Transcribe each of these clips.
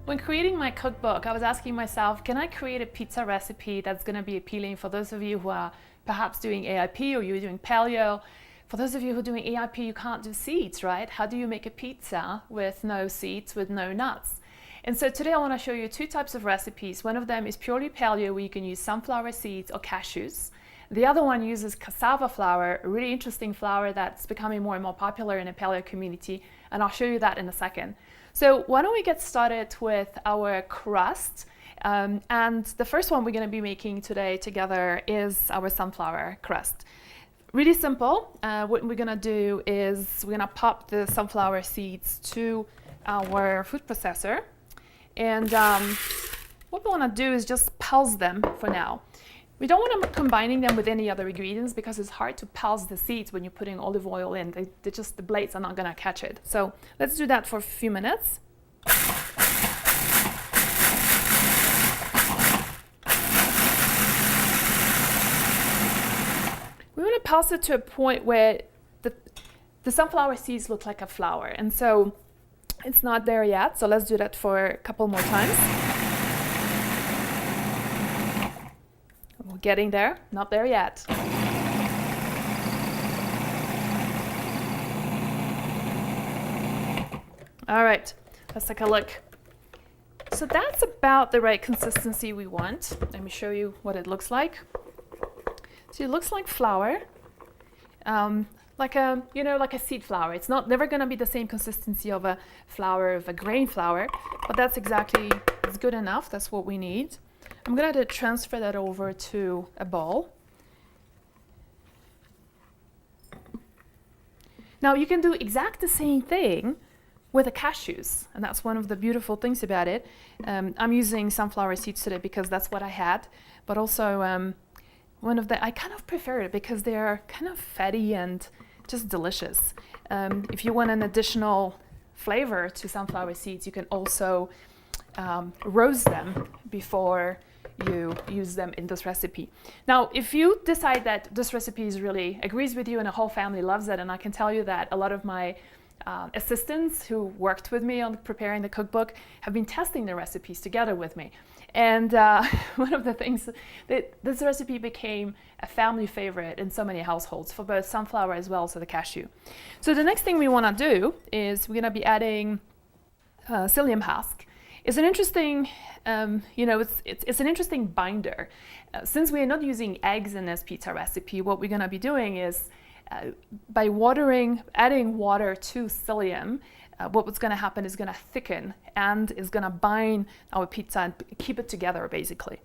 When creating my cookbook, I was asking myself, can I create a pizza recipe that's going to be appealing for those of you who are perhaps doing AIP or you're doing paleo? For those of you who are doing AIP, you can't do seeds, right? How do you make a pizza with no seeds, with no nuts? And so today I want to show you two types of recipes. One of them is purely paleo, where you can use sunflower seeds or cashews. The other one uses cassava flour, a really interesting flour that's becoming more and more popular in the paleo community, and I'll show you that in a second. So why don't we get started with our crust? And the first one we're going to be making today together is our sunflower crust. Really simple. What we're going to do is we're going to pop the sunflower seeds to our food processor. And what we want to do is just pulse them for now. We don't want to be combining them with any other ingredients because it's hard to pulse the seeds when you're putting olive oil in. The blades are not going to catch it. So let's do that for a few minutes. We want to pulse it to a point where the sunflower seeds look like a flour. And so it's not there yet. So let's do that for a couple more times. Getting there, not there yet. All right, let's take a look. So that's about the right consistency we want. Let me show you what it looks like. So it looks like flour, like a seed flour. It's never going to be the same consistency of a flour, of a grain flour, but that's exactly, it's good enough. That's what we need. I'm going to transfer that over to a bowl. Now you can do exactly the same thing with the cashews, and that's one of the beautiful things about it. I'm using sunflower seeds today because that's what I had, but also I kind of prefer it because they're kind of fatty and just delicious. If you want an additional flavor to sunflower seeds, you can also roast them before you use them in this recipe. Now, if you decide that this recipe really agrees with you and the whole family loves it, and I can tell you that a lot of my assistants who worked with me on preparing the cookbook have been testing the recipes together with me. And one of the things that this recipe became a family favorite in so many households for both sunflower as well as the cashew. So the next thing we want to do is we're going to be adding psyllium husk. It's an interesting, it's an interesting binder. Since we are not using eggs in this pizza recipe, what we're going to be doing is by adding water to psyllium, what's going to happen is going to thicken and is going to bind our pizza and keep it together, basically.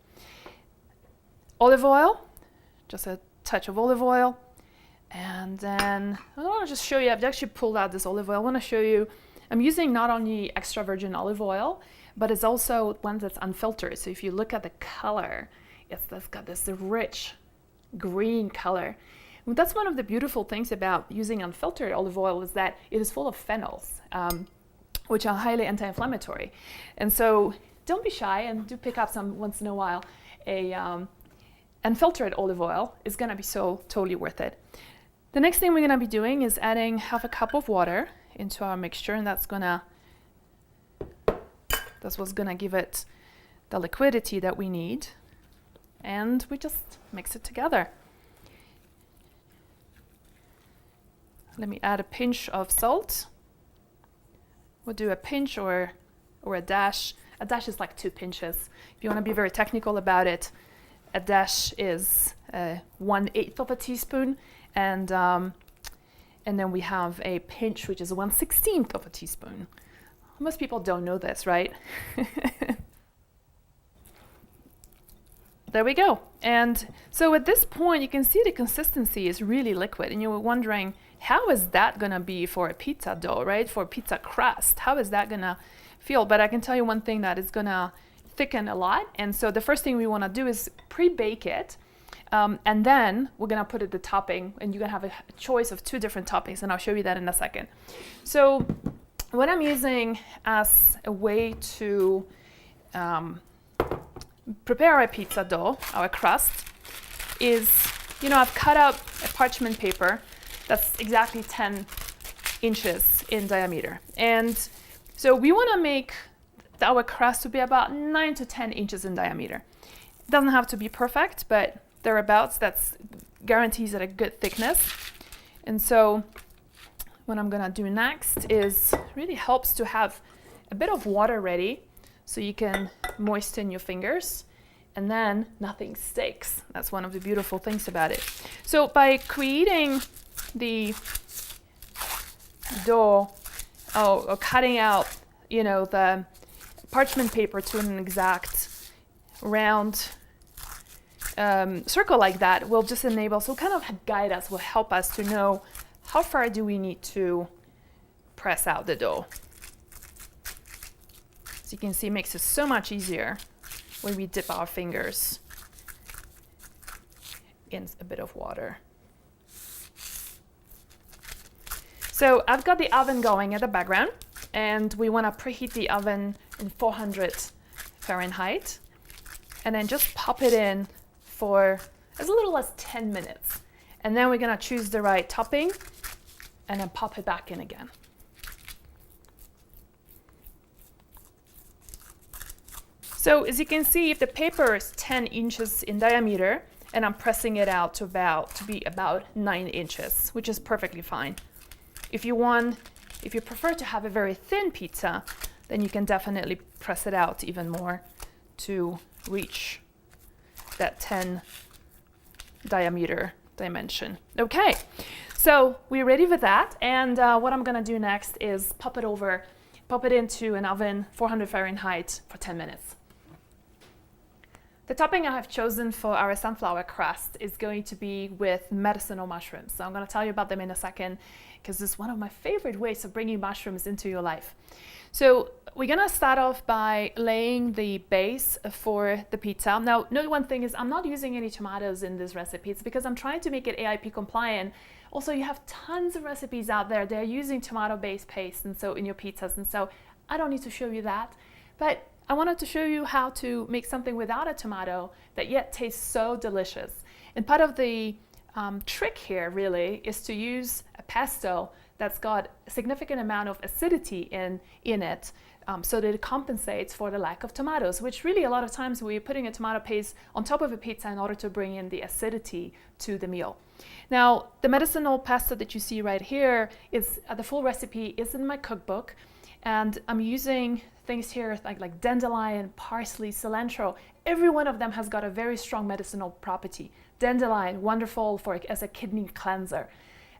Olive oil, just a touch of olive oil. And then I want to just show you, I've actually pulled out this olive oil. I want to show you, I'm using not only extra virgin olive oil, but it's also one that's unfiltered. So if you look at the color, it's got this rich green color. And that's one of the beautiful things about using unfiltered olive oil is that it is full of phenols, which are highly anti-inflammatory. And so don't be shy and do pick up some once in a while. Unfiltered olive oil is going to be so totally worth it. The next thing we're going to be doing is adding half a cup of water into our mixture, and that's what's going to give it the liquidity that we need. And we just mix it together. Let me add a pinch of salt. We'll do a pinch or a dash. A dash is like 2 pinches. If you want to be very technical about it, a dash is 1/8 of a teaspoon. And then we have a pinch, which is 1/16 of a teaspoon. Most people don't know this, right? There we go. And so at this point, you can see the consistency is really liquid. And you were wondering, how is that going to be for a pizza dough, right? For a pizza crust, how is that going to feel? But I can tell you one thing, that it's going to thicken a lot. And so the first thing we want to do is pre-bake it. And then we're going to put it the topping, and you're going to have a choice of 2 different toppings. And I'll show you that in a second. So what I'm using as a way to prepare our pizza dough, our crust, is, I've cut up a parchment paper that's exactly 10 inches in diameter. And so we want to make our crust to be about 9 to 10 inches in diameter. It doesn't have to be perfect, but thereabouts, that's guarantees it a good thickness. And so what I'm gonna do next is really helps to have a bit of water ready so you can moisten your fingers and then nothing sticks. That's one of the beautiful things about it. So by creating the dough or cutting out, the parchment paper to an exact round circle like that will just enable, so kind of guide us, will help us to know how far do we need to press out the dough. As you can see, it makes it so much easier when we dip our fingers in a bit of water. So I've got the oven going at the background, and we want to preheat the oven in 400 Fahrenheit, and then just pop it in for as little as 10 minutes. And then we're going to choose the right topping and then pop it back in again. So as you can see, if the paper is 10 inches in diameter, and I'm pressing it out to be about 9 inches, which is perfectly fine. If you prefer to have a very thin pizza, then you can definitely press it out even more to reach that 10 diameter dimension. Okay, so we're ready with that, and what I'm gonna do next is pop it into an oven, 400 Fahrenheit for 10 minutes. The topping I have chosen for our sunflower crust is going to be with medicinal mushrooms. So I'm going to tell you about them in a second, because it's one of my favorite ways of bringing mushrooms into your life. So we're going to start off by laying the base for the pizza. Now, note one thing is I'm not using any tomatoes in this recipe. It's because I'm trying to make it AIP compliant. Also, you have tons of recipes out there. They're using tomato-based paste and so in your pizzas. And so I don't need to show you that. But I wanted to show you how to make something without a tomato that yet tastes so delicious. And part of the trick here really is to use a pesto that's got a significant amount of acidity in it, so that it compensates for the lack of tomatoes, which really a lot of times we're putting a tomato paste on top of a pizza in order to bring in the acidity to the meal. Now, the medicinal pesto that you see right here is the full recipe is in my cookbook, and I'm using things here like dandelion, parsley, cilantro. Every one of them has got a very strong medicinal property. Dandelion, wonderful as a kidney cleanser.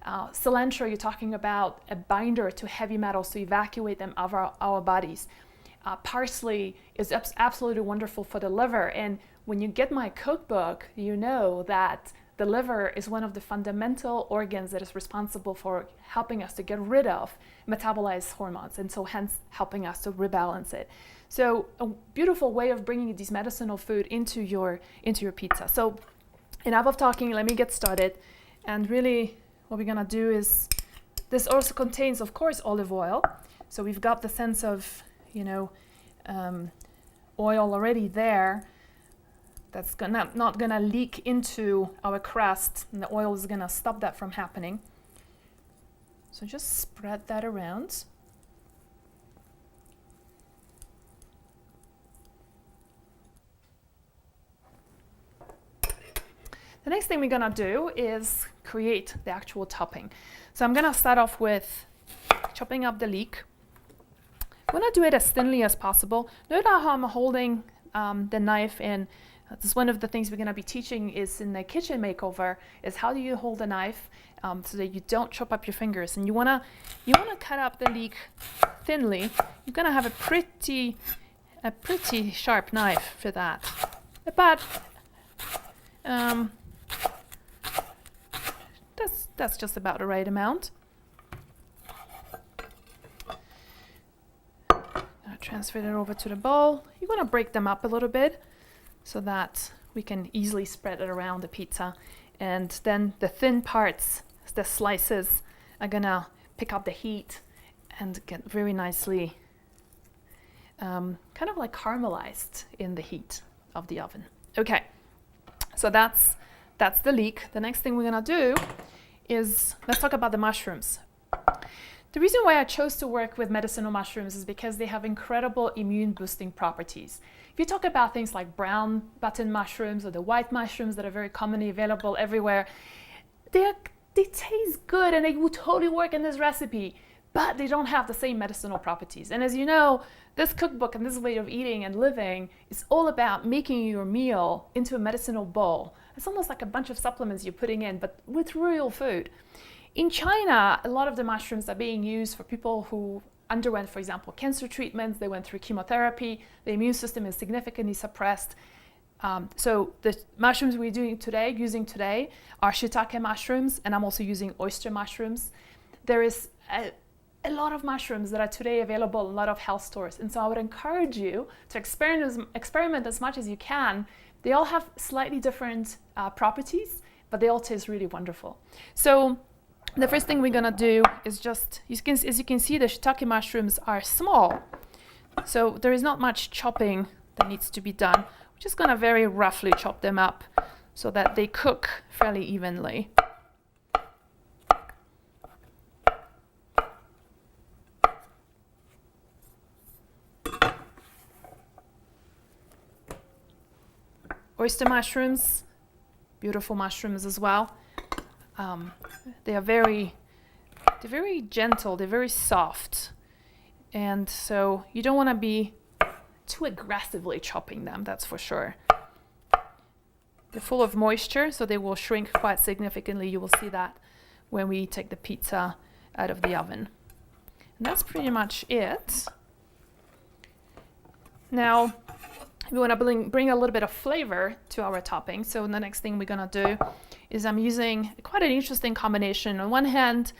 Cilantro, you're talking about a binder to heavy metals to evacuate them out of our bodies. Parsley is absolutely wonderful for the liver. And when you get my cookbook, you know that the liver is one of the fundamental organs that is responsible for helping us to get rid of metabolized hormones, and so hence helping us to rebalance it. So a beautiful way of bringing these medicinal food into your pizza. So enough of talking, let me get started. And really what we're gonna do is, this also contains, of course, olive oil. So we've got the sense of, oil already there. That's not gonna leak into our crust, and the oil is gonna stop that from happening. So just spread that around. The next thing we're gonna do is create the actual topping. So I'm gonna start off with chopping up the leek. I'm gonna do it as thinly as possible. Note how I'm holding the knife in. This is one of the things we're going to be teaching is in the kitchen makeover, is how do you hold a knife so that you don't chop up your fingers. And you wanna cut up the leek thinly. You're going to have a pretty sharp knife for that. But that's just about the right amount. Transfer it over to the bowl. You're going to break them up a little bit so that we can easily spread it around the pizza. And then the thin parts, the slices, are gonna pick up the heat and get very nicely kind of like caramelized in the heat of the oven. Okay, so that's the leek. The next thing we're gonna do is, let's talk about the mushrooms. The reason why I chose to work with medicinal mushrooms is because they have incredible immune boosting properties. If you talk about things like brown button mushrooms or the white mushrooms that are very commonly available everywhere, they taste good and they would totally work in this recipe, but they don't have the same medicinal properties. And as you know, this cookbook and this way of eating and living is all about making your meal into a medicinal bowl. It's almost like a bunch of supplements you're putting in, but with real food. In China, a lot of the mushrooms are being used for people who underwent, for example, cancer treatments. They went through chemotherapy. The immune system is significantly suppressed. So the mushrooms we're using today are shiitake mushrooms, and I'm also using oyster mushrooms. There is a lot of mushrooms that are today available in a lot of health stores. And so I would encourage you to experiment as much as you can. They all have slightly different properties, but they all taste really wonderful. So the first thing we're gonna do is just, as you can see, the shiitake mushrooms are small. So there is not much chopping that needs to be done. We're just gonna very roughly chop them up so that they cook fairly evenly. Oyster mushrooms, beautiful mushrooms as well. They're very gentle, they're very soft. And so you don't want to be too aggressively chopping them, that's for sure. They're full of moisture, so they will shrink quite significantly. You will see that when we take the pizza out of the oven. And that's pretty much it. Now, we want to bring a little bit of flavor to our topping. So the next thing we're going to do is I'm using quite an interesting combination. On one hand,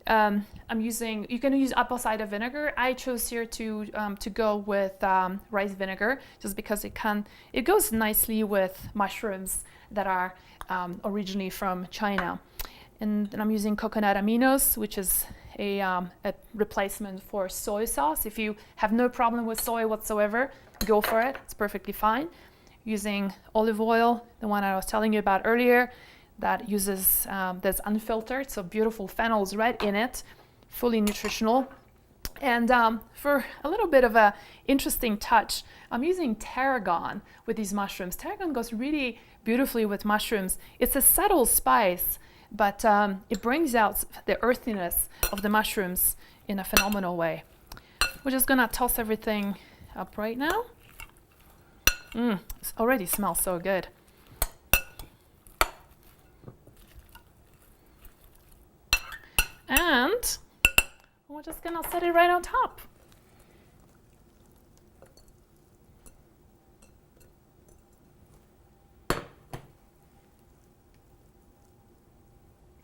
you can use apple cider vinegar. I chose here to go with rice vinegar just because it goes nicely with mushrooms that are originally from China. And then I'm using coconut aminos, which is a replacement for soy sauce. If you have no problem with soy whatsoever, go for it. It's perfectly fine. Using olive oil, the one I was telling you about earlier, that uses that's unfiltered, so beautiful phenols right in it, fully nutritional. And for a little bit of a interesting touch, I'm using tarragon with these mushrooms. Tarragon goes really beautifully with mushrooms. It's a subtle spice, but it brings out the earthiness of the mushrooms in a phenomenal way. We're just gonna toss everything up right now. It already smells so good. And we're just gonna set it right on top.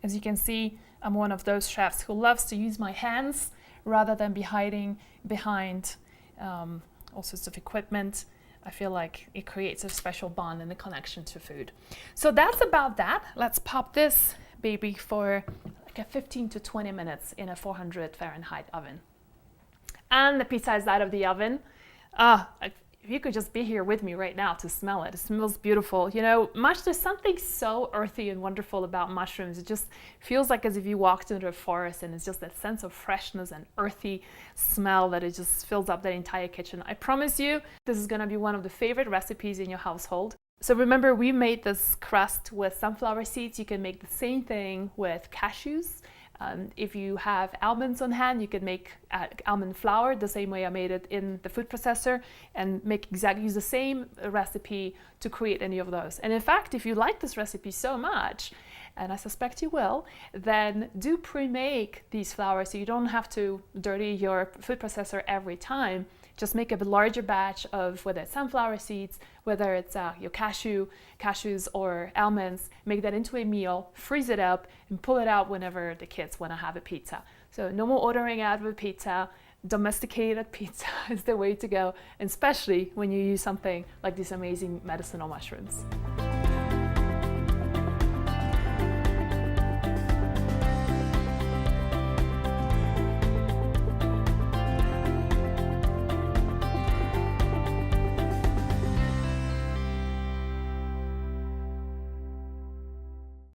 As you can see, I'm one of those chefs who loves to use my hands rather than be hiding behind all sorts of equipment. I feel like it creates a special bond and a connection to food. So that's about that. Let's pop this baby for like a 15 to 20 minutes in a 400 Fahrenheit oven. And the pizza is out of the oven. If you could just be here with me right now to smell it. It smells beautiful. You know, there's something so earthy and wonderful about mushrooms. It just feels like as if you walked into a forest, and it's just that sense of freshness and earthy smell that it just fills up the entire kitchen. I promise you, this is gonna be one of the favorite recipes in your household. So remember, we made this crust with sunflower seeds. You can make the same thing with cashews. If you have almonds on hand, you can make almond flour the same way I made it in the food processor, and use the same recipe to create any of those. And in fact, if you like this recipe so much, and I suspect you will, then do pre-make these flours so you don't have to dirty your food processor every time. Just make a larger batch of whether it's sunflower seeds, whether it's your cashews or almonds, make that into a meal, freeze it up, and pull it out whenever the kids want to have a pizza. So no more ordering out of a pizza. Domesticated pizza is the way to go, and especially when you use something like these amazing medicinal mushrooms.